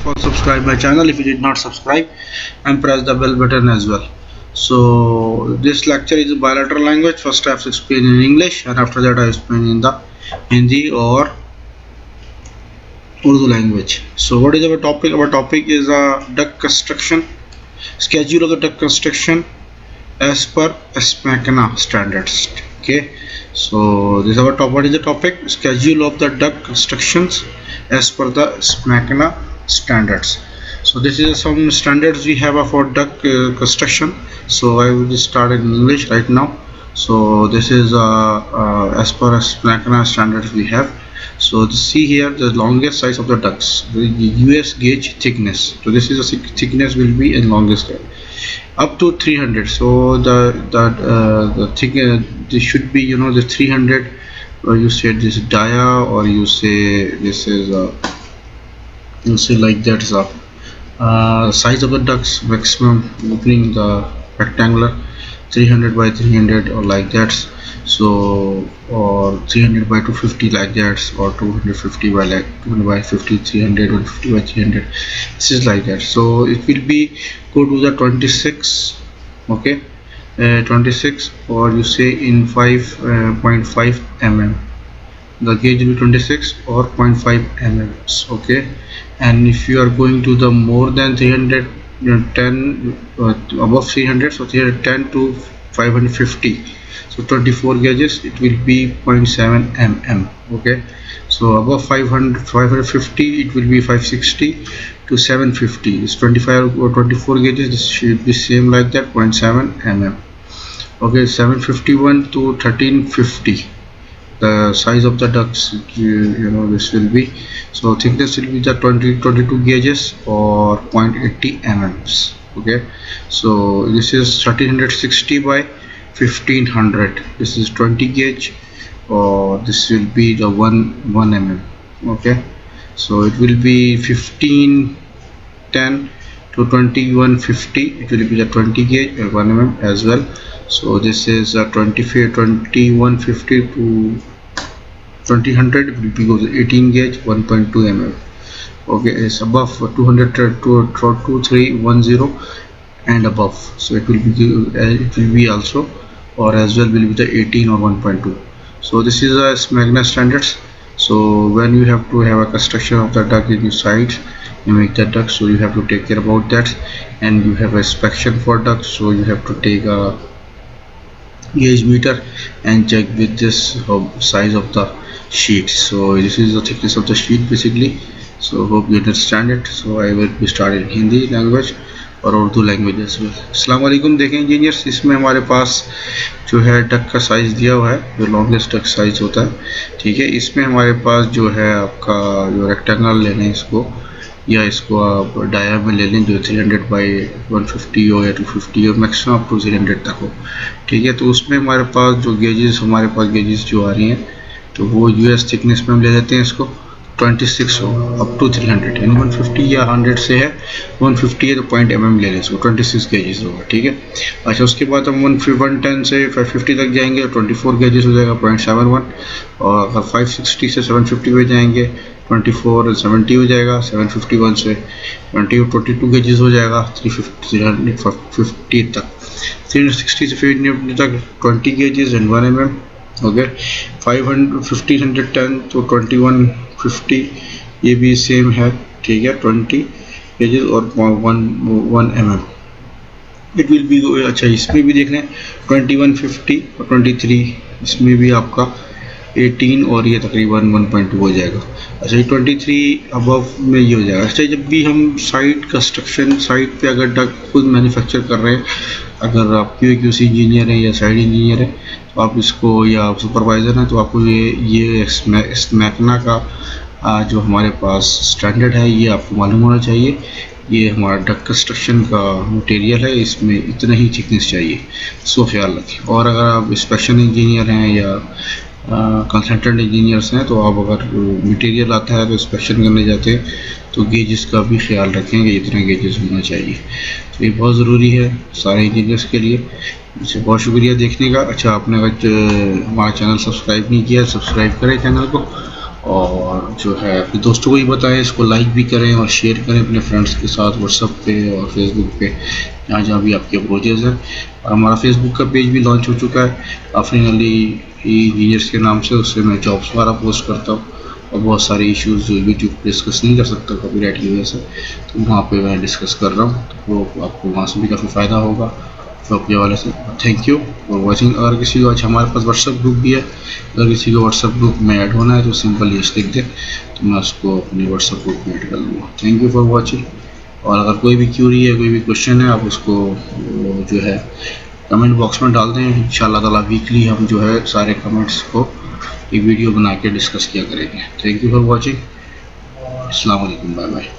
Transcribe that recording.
all subscribe my channel if you did not subscribe, and press the bell button as well. So this lecture is a bilateral language. First I have to explain in English, and after that I explain in the Hindi or Urdu language. So what is our topic? Our topic is duct construction, schedule of the duct construction as per SMACNA standards. Okay, so this is our top. What is the topic? Schedule of the duct constructions as per the SMACNA standards. So this is some standards we have for duct construction. So I will start in English right now. So this is as per SMACNA standards we have. So see here the longest size of the ducts, the US gauge thickness. So this is a thickness will be in longest up to 300. So the thick this should be, you know, the 300, or you say this dia, or you say this is you say like that is size of the ducts, maximum opening the rectangular 300 by 300 or like that. So or 300 by 250 like that, or 250 by like 200 by 50, 300, 150 by 300. This is like that. So it will be go to the 26. Okay, 26, or you say in 5.5 mm. The gauge will be 26 or 0.5 mm. Okay, and if you are going to the more than 300, you know, 10 above 300, so 310 to 550. So 24 gauges, it will be 0.7 mm. Okay, so above 550 it will be 560 to 750. It's 25 or 24 gauges. This should be same like that, 0.7 mm. Okay, 751 to 1350. The size of the ducts, you know, this will be, so thickness will be the 22 gauges or 0.80 mm. Okay, so this is 1360 by 1500. This is 20 gauge, or this will be the 1 mm. Okay, so it will be 1510 to 2150. It will be the 20 gauge or 1 mm as well. So this is 2150 to 2000. It will be goes 18 gauge, 1.2 mm. Okay, it's above 200 to 2310 and above. So it will be also, or as well will be the 18 or 1.2. So this is a SMACNA standards. So when you have to have a construction of the duct in your site, you make the duct, so you have to take care about that, and you have a inspection for duct, so you have to take a gauge meter and check with this size of the sheet. So this is the thickness of the sheet basically. So hope you understand it. So I will be starting in Hindi language और Urdu language as well. अस्सलाम वालेकुम। देखें engineers, इसमें हमारे पास जो है duck का size दिया हुआ है, जो लॉन्गेस्ट डक साइज़ होता है, ठीक है। इसमें हमारे पास जो है आपका जो रेक्टेंगल ले लें इसको, या इसको आप डाया में ले लें, जो 300 बाई 150 हो या 250 हो, मैक्सिमम अप टू 300 तक हो, ठीक है। तो उसमें हमारे पास जो गेजेस जो आ रही हैं, तो वो यूएस थिकनेस में हम ले लेते हैं इसको 26 हो अप टू 300, यानी 150 या 100 से है 150 है तो 0.1 mm ले लें इसको, 26 गेजेस होगा, ठीक है। अच्छा, उसके बाद हम 110 से 550 तक जाएंगे तो 24 गेजेस हो जाएगा 0.71, और अगर 560 से 750 पे जाएंगे 24 और 70 हो जाएगा, 751 से 22 गेजेस हो जाएगा 350 तक, 360 से 350 तक 20 गेजेस एंड 1 mm। ओके, 1510 तो 2150 ये भी सेम है, ठीक है, 20 गेजेस और 1 mm इट विल बी। अच्छा, इसमें भी देख लें 2150 और 23, इसमें भी आपका 18 और ये तकरीबन 1.2 हो जाएगा। अच्छा, ये 23 अबव में ये हो जाएगा। अच्छा, जब भी हम साइट कंस्ट्रक्शन साइट पे अगर डक्ट खुद मैन्युफैक्चर कर रहे हैं, अगर आप QC इंजीनियर हैं या साइट इंजीनियर हैं, तो आप इसको, या सुपरवाइज़र हैं, तो आपको ये SMACNA का जो हमारे पास स्टैंडर्ड है ये आपको मालूम होना चाहिए। ये हमारा डक्ट कंस्ट्रक्शन का मटेरियल है, इसमें इतना ही थिकनेस चाहिए, इसको ख्याल रखें। और अगर आप इंस्पेक्शन इंजीनियर हैं या कंसल्टेंट इंजीनियर्स हैं, तो आप अगर मटेरियल आता है तो इंस्पेक्शन करने जाते हैं, तो गेजेस का भी ख्याल रखें कि इतना गेजेस होना चाहिए। तो ये बहुत ज़रूरी है सारे इंजीनियर्स के लिए। अच्छा, बहुत शुक्रिया देखने का। अच्छा, आपने अगर हमारा चैनल सब्सक्राइब नहीं किया, सब्सक्राइब करें चैनल को, और जो है अपने दोस्तों को भी बताएं, इसको लाइक भी करें और शेयर करें अपने फ्रेंड्स के साथ व्हाट्सएप पे और फेसबुक पे, जहाँ जहाँ भी आपके अप्रोचेज़ हैं। और हमारा फेसबुक का पेज भी लॉन्च हो चुका है आफरीन अली इंजीनियर्स के नाम से, उससे मैं जॉब्स वगैरह पोस्ट करता हूँ और बहुत सारे इश्यूज़ जो यूट्यूब पे डिस्कस नहीं कर सकता कॉपीराइट की वजह से, तो वहाँ पे मैं डिस्कस कर रहा हूँ, तो वो आपको वहाँ से भी काफ़ी फ़ायदा होगा शॉप के वाले से। Thank you for watching. अगर किसी को, अच्छा हमारे पास व्हाट्सएप ग्रुप भी है, अगर किसी को व्हाट्सएप ग्रुप में ऐड होना है तो सिंपल ये लिख दे, तो मैं उसको अपने व्हाट्सएप ग्रुप में ऐड कर लूँगा। Thank you for watching. और अगर कोई भी क्यूरी है, कोई भी क्वेश्चन है, आप उसको जो है कमेंट बॉक्स में डाल दें। इंशाल्लाह ताला वीकली हम जो है सारे कमेंट्स को एक वीडियो बना के डिस्कस किया करेंगे। Thank you for watching. अस्सलाम वालेकुम, बाय बाय।